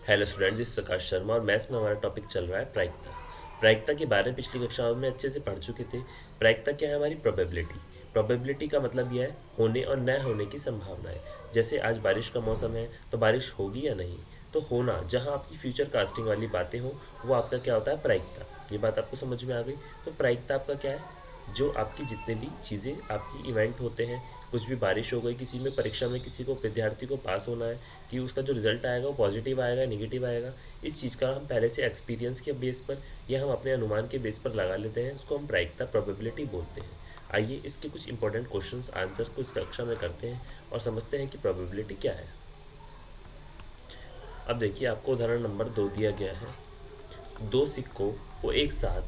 Hello student, this Prakash Sharma और maths में हमारा टॉपिक चल रहा है प्रायिकता। प्रायिकता के बारे में पिछली कक्षाओं में अच्छे से पढ़ चुके थे। प्रायिकता क्या है? हमारी प्रोबेबिलिटी। प्रोबेबिलिटी का मतलब यह है होने और न होने की संभावना है। जैसे आज बारिश का मौसम है तो बारिश होगी या नहीं। तो होना, जहाँ आपकी फ्यूचर कास्टिंग वाली बातें हो, वो आपका क्या होता है? प्रायिकता। ये बात आपको समझ में आ गई? तो प्रायिकता आपका क्या है? जो आपकी जितने भी चीज़ें आपकी इवेंट होते हैं, कुछ भी बारिश हो गई, किसी में परीक्षा में किसी को विद्यार्थी को पास होना है, कि उसका जो रिजल्ट आएगा वो पॉजिटिव आएगा नेगेटिव आएगा, इस चीज़ का हम पहले से एक्सपीरियंस के बेस पर या हम अपने अनुमान के बेस पर लगा लेते हैं, उसको हम प्रायिकता प्रोबेबिलिटी बोलते हैं। आइए इसके कुछ इंपॉर्टेंट क्वेश्चंस आंसर को इस कक्षा में करते हैं और समझते हैं कि प्रोबेबिलिटी क्या है। अब देखिए, आपको उदाहरण नंबर 2 दिया गया है। दो सिक्कों को एक साथ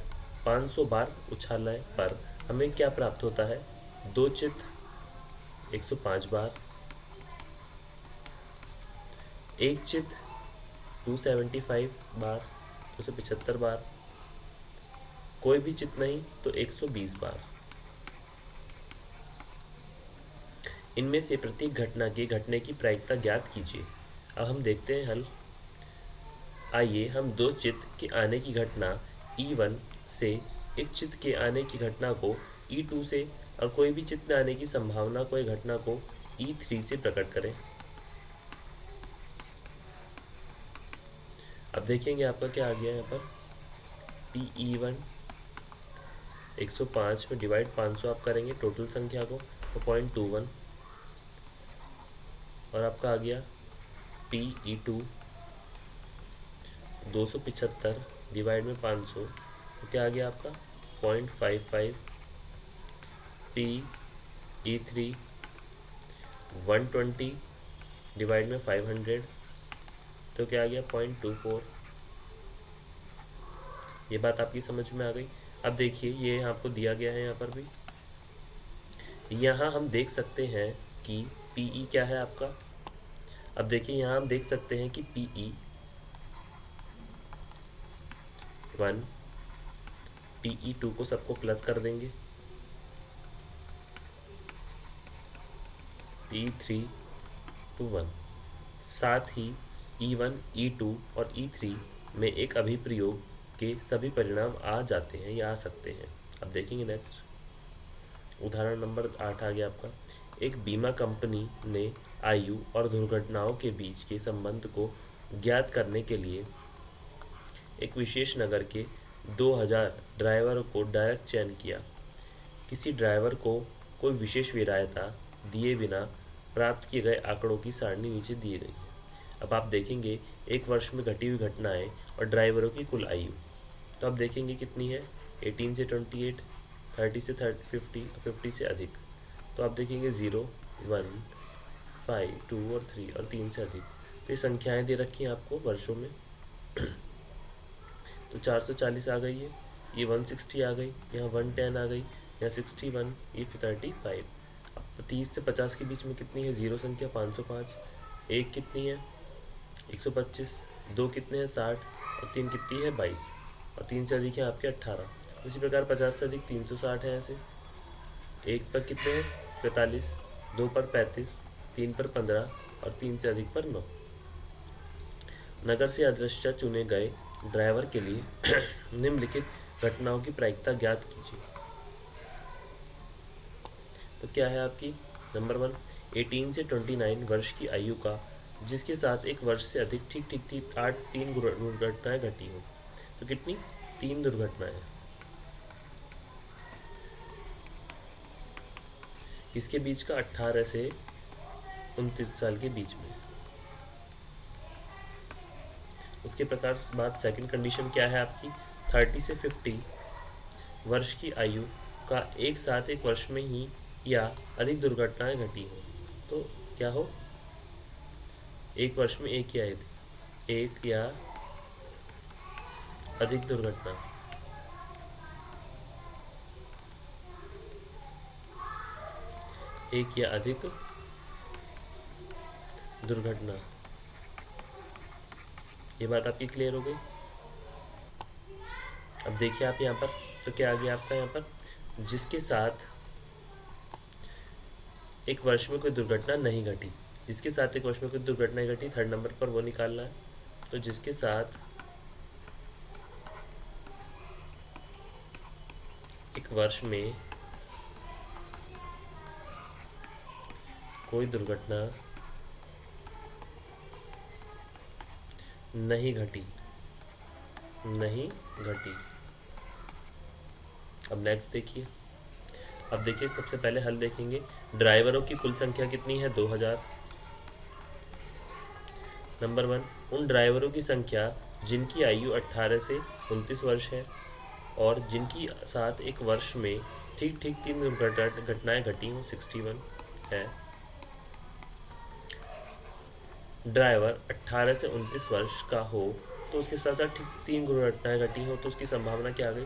500 बार उछालने पर हमें क्या प्राप्त होता है? दो चित्त 105 बार, एक चित्त 275 बार, 275 बार, कोई भी चित्त नहीं तो 120 बार। इनमें से प्रत्येक घटना के घटने की प्रायिकता ज्ञात कीजिए। अब हम देखते हैं हल। आइए हम दो चित्त के आने की घटना E1 से एक चित्त के आने की घटना को E2 से और कोई भी चित्त न आने की संभावना कोई घटना को E3 से प्रकट करें। अब देखेंगे आपका क्या आ गया यहाँ पर। PE1 105 में डिवाइड 500 आप करेंगे टोटल संख्या को तो 0.21, और आपका आ गया PE2 275 डिवाइड में 500 तो क्या आ गया आपका 0.55, PE3 120 डिवाइड में 500 तो क्या आ गया 0.24। ये बात आपकी समझ में आ गई। अब देखिए, ये आपको दिया गया है यहाँ पर भी। यहाँ हम देख सकते हैं कि PE क्या है आपका। अब देखिए, यहाँ हम देख सकते हैं कि PE1 PE2 को सबको प्लस कर देंगे, PE3 to 1। साथ ही E1 E2 और E3 में एक अभिप्रयोग के सभी परिणाम आ जाते हैं या आ सकते हैं। अब देखेंगे नेक्स्ट उदाहरण नंबर 8 आ गया आपका। एक बीमा कंपनी ने आयु और दुर्घटनाओं के बीच के संबंध को ज्ञात करने के लिए एक विशेष नगर के 2000 ड्राइवरों को डायरेक्ट चयन किया। किसी ड्राइवर को कोई विशेष वरीयता दिए बिना प्राप्त किए गए आंकड़ों की सारणी नीचे दी गई है। अब आप देखेंगे एक वर्ष में घटी हुई घटनाएं और ड्राइवरों की कुल आयु। तो आप देखेंगे कितनी है, 18 से 28, 30 से 50, 50 से अधिक। तो आप देखेंगे 0, 1, 5, 2 और 3 और 3 से अधिक। तो ये संख्याएं दे रखी हैं आपको वर्षों में। तो 440 आ गई है, ये 160 आ गई, यहाँ 110 आ गई, यहाँ 61, ये 35। अब 30 से 50 के बीच में कितनी है? जीरो संख्या 505, एक कितनी है? 125, दो कितने हैं? 60, और तीन कितनी है? 22, और तीन से अधिक है आपके 18। इसी प्रकार 50 से अधिक 360 है ऐसे। एक पर कितने हैं? 45, दो पर 35, तीन पर 15 और तीन से अधिक पर 9। नगर से अदृश्य चुने गए ड्राइवर के लिए निम्नलिखित घटनाओं की प्रायिकता ज्ञात कीजिए। तो क्या है आपकी? नंबर 1, 18 से 29 वर्ष की आयु का जिसके साथ एक वर्ष से अधिक ठीक ठीक ठीक 3 दुर्घटनाएं घटी हो। तो कितनी? 3 दुर्घटनाएं। इसके बीच का 18 से 29 साल के बीच में। उसके प्रकार बाद सेकंड कंडीशन क्या है आपकी? 30 से 50 वर्ष की आयु का एक साथ एक वर्ष में ही या अधिक दुर्घटनाएं घटी हो। तो क्या हो? एक वर्ष में एक या अधिक दुर्घटना। एक या अधिक दुर्घटना। ये बात आपकी क्लियर हो गई? अब देखिए आप यहाँ पर, तो क्या आ गया आपका यहाँ पर? जिसके साथ एक वर्ष में कोई दुर्घटना नहीं घटी, जिसके साथ एक वर्ष में कोई दुर्घटना घटी, थर्ड नंबर पर वो निकालना है। तो जिसके साथ एक वर्ष में कोई दुर्घटना नहीं घटी, नहीं घटी। अब नेक्स्ट देखिए। अब देखिए सबसे पहले हल देखेंगे। ड्राइवरों की कुल संख्या कितनी है? 2000। नंबर 1, उन ड्राइवरों की संख्या जिनकी आयु 18 से 29 वर्ष है और जिनकी साथ एक वर्ष में ठीक ठीक 3 घटनाएं घटी हों, 61 है। ड्राइवर 18 से 29 वर्ष का हो तो उसके साथ साथ ठीक 3 घटनाएं घटी हो तो उसकी संभावना क्या आ गई?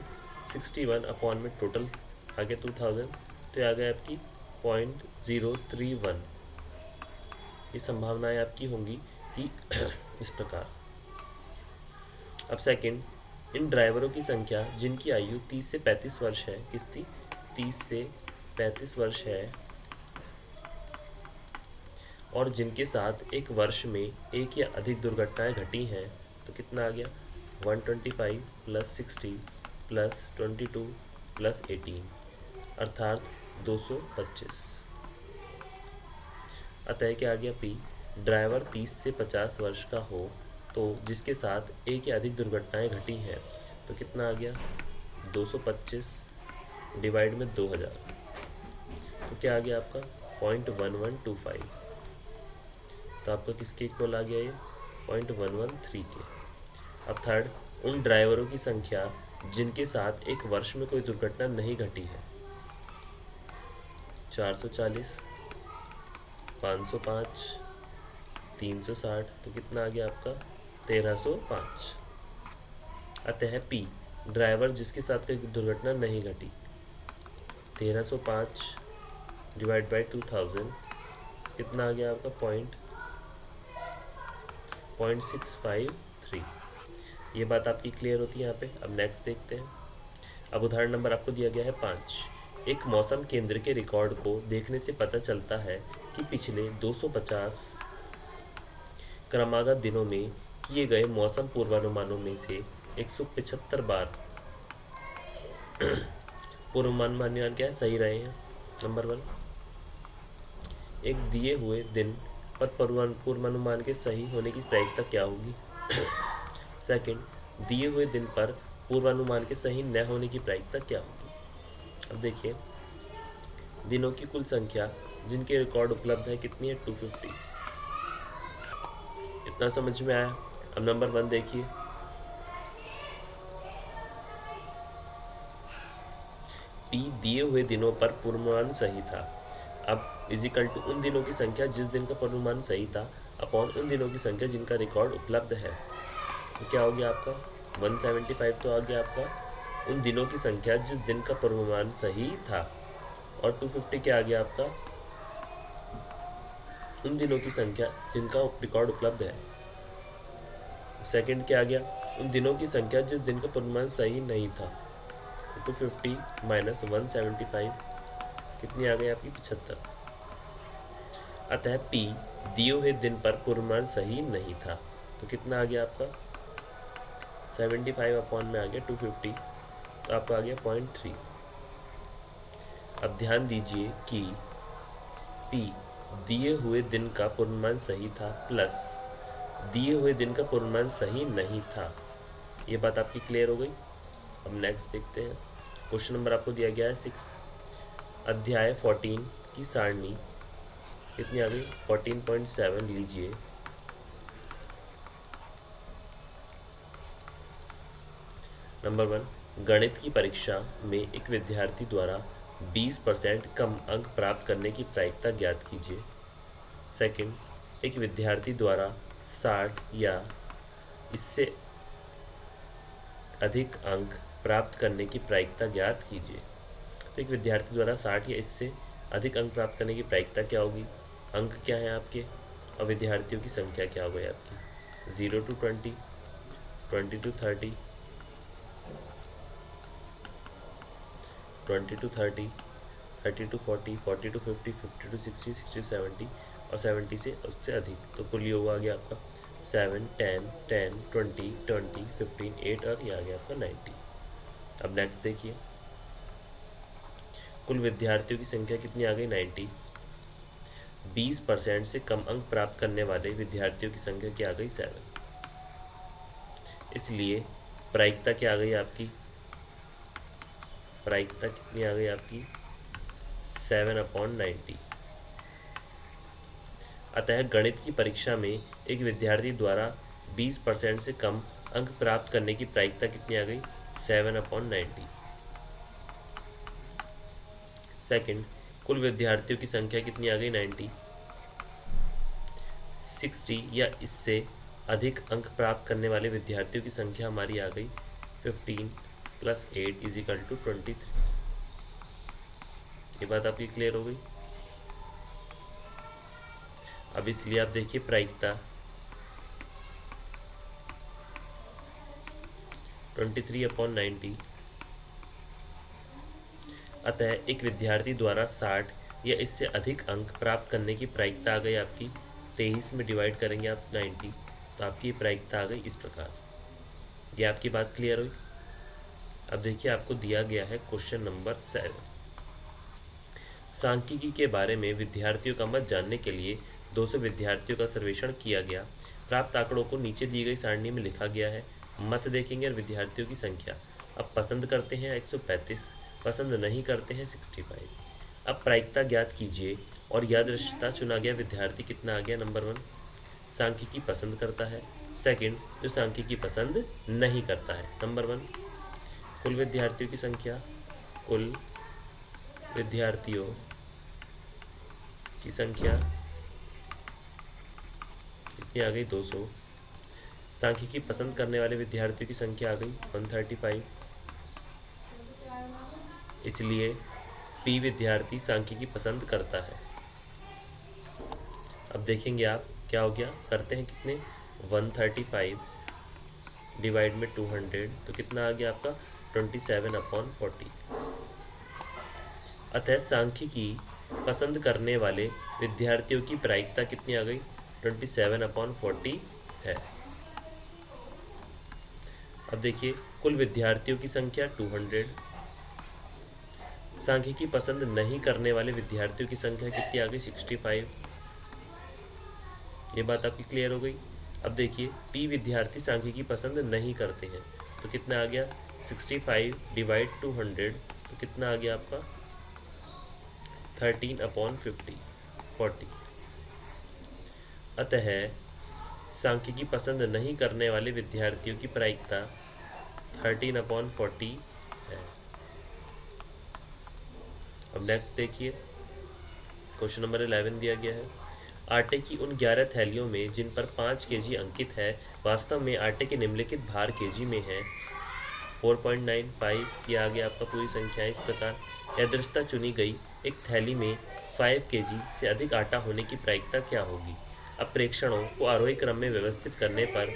61 अपॉन में टोटल आ गया 2000, तो ये आ गया आपकी 0.031। ये संभावनाएं आपकी होंगी कि इस प्रकार। अब सेकंड, इन ड्राइवरों की संख्या जिनकी आयु 30 से 35 वर्ष है, कितनी? 30 से 35 वर्ष है और जिनके साथ एक वर्ष में एक या अधिक दुर्घटनाएं घटी हैं, तो कितना आ गया? 125 प्लस 60 प्लस 22 प्लस 18 अर्थात 225। अतः क्या आ गया? पी, ड्राइवर 30 से 50 वर्ष का हो तो जिसके साथ एक या अधिक दुर्घटनाएं घटी हैं, तो कितना आ गया? 225 डिवाइड में 2000, तो क्या आ गया आपका? 0.1125। तो आपका किसके इक्वल आ गया ये? 0.113 के। अब थर्ड, उन ड्राइवरों की संख्या जिनके साथ एक वर्ष में कोई दुर्घटना नहीं घटी है, 440, 505, 360, तो कितना आ गया आपका? 1305। अतः पी, ड्राइवर जिसके साथ कोई दुर्घटना नहीं घटी, 1305 डिवाइड बाई 2000, कितना आ गया आपका? 0.653। ये बात आपकी क्लियर होती है यहाँ पे। अब नेक्स्ट देखते हैं। अब उदाहरण नंबर आपको दिया गया है 5। एक मौसम केंद्र के रिकॉर्ड को देखने से पता चलता है कि पिछले 250 क्रमागत दिनों में किए गए मौसम पूर्वानुमानों में से 175 बार पूर्वानुमान क्या है? सही रहे हैं। नंबर 1, एक दिए हुए दिन पर पूर्वानुमान के सही होने की प्रायिकता क्या होगी? सेकंड, दिए हुए दिन पर पूर्वानुमान के सही न होने की प्रायिकता क्या होगी? अब देखिए, दिनों की कुल संख्या जिनके रिकॉर्ड उपलब्ध है कितनी है? 250। इतना समझ में आया? अब नंबर 1 देखिए। पी दिए हुए दिनों पर पूर्वानुमान सही था। अब इजिकल टू उन दिनों की संख्या जिस दिन का पूर्वानुमान सही था अपॉन उन दिनों की संख्या जिनका रिकॉर्ड उपलब्ध है, तो क्या हो गया आपका? 175 तो आ गया आपका उन दिनों की संख्या जिस दिन का पूर्वानुमान सही था, और 250 क्या आ गया आपका? उन दिनों की संख्या जिनका रिकॉर्ड उपलब्ध है। सेकंड क्या आ गया? उन दिनों की संख्या जिस दिन का पूर्वानुमान सही नहीं था। 250 माइनस 175 कितनी आ गई आपकी? 75। अतः पी दिए हुए दिन पर पूर्वानुमान सही नहीं था, तो कितना आ गया आपका? 75 अपॉन में आ गया 250, तो आपका आ गया 0.3। अब ध्यान दीजिए कि पी दिए हुए दिन का पूर्वानुमान सही था प्लस दिए हुए दिन का पूर्वानुमान सही नहीं था। ये बात आपकी क्लियर हो गई? अब नेक्स्ट देखते हैं। क्वेश्चन नंबर आपको दिया गया है 6। अध्याय 14 की सारणी कितनी आ गई? 14.7 लीजिए। नंबर 1, गणित की परीक्षा में एक विद्यार्थी द्वारा 20% कम अंक प्राप्त करने की प्रायिकता ज्ञात कीजिए। सेकंड, एक विद्यार्थी द्वारा 60 या इससे अधिक अंक प्राप्त करने की प्रायिकता ज्ञात कीजिए। तो एक विद्यार्थी द्वारा 60 या इससे अधिक अंक प्राप्त करने की प्रायिकता क्या होगी? अंक क्या है आपके और विद्यार्थियों की संख्या क्या हो गई आपकी? 0 to 20, 20 to 30, 20 to 30, 30 to 40, 40 to 50, 50 to 60, 60 to 70 और 70 से उससे अधिक। तो कुल योग आ गया आपका 7, 10, 10, 20, 20, 15, 8 और ये आ गया आपका 90। अब नेक्स्ट देखिए, कुल विद्यार्थियों की संख्या कितनी आ गई 90। 20% से कम अंक प्राप्त करने वाले विद्यार्थियों की संख्या क्या आ गई 7। इसलिए प्रायिकता क्या आ गई आपकी, प्रायिकता कितनी आ गई आपकी 7/90। अतः गणित की परीक्षा में एक विद्यार्थी द्वारा 20% से कम अंक प्राप्त करने की प्रायिकता कितनी आ गई 7/90। सेकंड, कुल विद्यार्थियों की संख्या कितनी आ गई 90। 60 या इससे अधिक अंक प्राप्त करने वाले विद्यार्थियों की संख्या हमारी आ गई 15 + 8 = 23। ये बात आपकी क्लियर हो गई। अब इसलिए आप देखिए प्रायिकता 23/90। अतः एक विद्यार्थी द्वारा 60 या इससे अधिक अंक प्राप्त करने की प्रायिकता आ गई आपकी 23 में डिवाइड करेंगे आप 90, तो आपकी प्रायिकता आ गई इस प्रकार। ये आपकी बात क्लियर हुई। अब देखिए आपको दिया गया है क्वेश्चन नंबर 7। सांख्यिकी के बारे में विद्यार्थियों का मत जानने के लिए 200 विद्यार्थियों का सर्वेक्षण किया गया। प्राप्त आंकड़ों को नीचे दी गई सारणी में लिखा गया है। मत देखेंगे और विद्यार्थियों की संख्या। अब पसंद करते हैं 135, पसंद नहीं करते हैं 65। अब प्रायिकता ज्ञात कीजिए और यादृच्छता चुना गया विद्यार्थी कितना आ गया। नंबर 1 सांख्यिकी पसंद करता है। सेकंड, जो सांख्यिकी पसंद नहीं करता है। नंबर 1 कुल विद्यार्थियों की संख्या, कुल विद्यार्थियों की संख्या कितनी आ गई 200। सांख्यिकी पसंद करने वाले विद्यार्थियों की संख्या आ गई 135। इसलिए पी विद्यार्थी सांख्यिकी पसंद करता है। अब देखेंगे आप क्या हो गया, करते हैं कितने 135 डिवाइड में 200, तो कितना आ गया आपका 27/40। अतः सांख्यिकी पसंद करने वाले विद्यार्थियों की प्रायिकता कितनी आ गई 27/40 है। अब देखिए कुल विद्यार्थियों की संख्या 200, सांख्यिकी पसंद नहीं करने वाले विद्यार्थियों की संख्या कितनी आ गई 65। ये बात आपकी क्लियर हो गई। अब देखिए पी विद्यार्थी सांख्यिकी पसंद नहीं करते हैं, तो कितना आ गया 65 डिवाइड 200, तो कितना आ गया आपका 13/40। अतः सांख्यिकी पसंद नहीं करने वाले विद्यार्थियों की प्रायिकता 13/40 है। अब नेक्स्ट देखिए क्वेश्चन नंबर 11 दिया गया है। आटे की उन 11 थैलियों में जिन पर 5 kg अंकित है, वास्तव में आटे के निम्नलिखित भार kg में है 4.95। ये आ गया आपका पूरी संख्या इस प्रकार। यादृच्छता चुनी गई एक थैली में 5 kg से अधिक आटा होने की प्रायिकता क्या होगी। अब प्रेक्षणों को आरोही क्रम में व्यवस्थित करने पर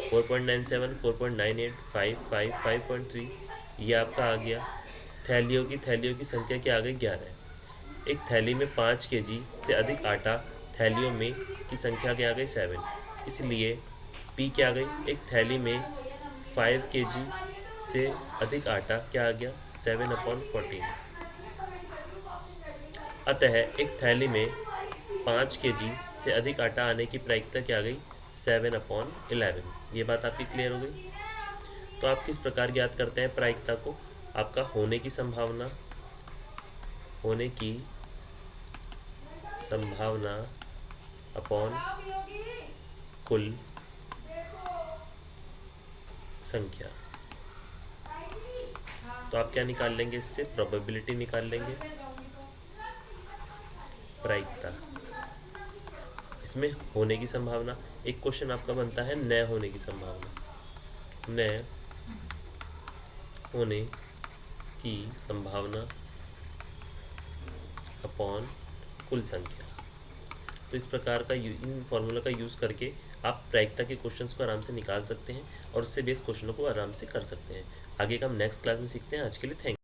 4.97, 4.98, 5, 5, 5.3 ये आपका आ गया। थैलियों की संख्या क्या आ गई 11। एक थैली में 5 kg से अधिक आटा, थैलियों में की संख्या क्या आ गई 7। इसलिए पी क्या आ गई, एक थैली में 5 kg से अधिक आटा क्या आ गया 7/14। अतः एक थैली में 5 kg से अधिक आटा आने की प्रायिकता क्या आ गई 7/11। ये बात आपकी क्लियर हो गई। तो आप किस प्रकार ज्ञात करते हैं प्रायिकता को, आपका होने की संभावना अपॉन कुल संख्या। तो आप क्या निकाल लेंगे, इससे प्रोबेबिलिटी निकाल लेंगे, प्रायिकता। इसमें होने की संभावना, एक क्वेश्चन आपका बनता है न होने की संभावना, न होने की संभावना अपॉन कुल संख्या। तो इस प्रकार का इन फॉर्मूला का यूज़ करके आप प्रायिकता के क्वेश्चंस को आराम से निकाल सकते हैं और उससे बेस क्वेश्चनों को आराम से कर सकते हैं। आगे का हम नेक्स्ट क्लास में सीखते हैं। आज के लिए थैंक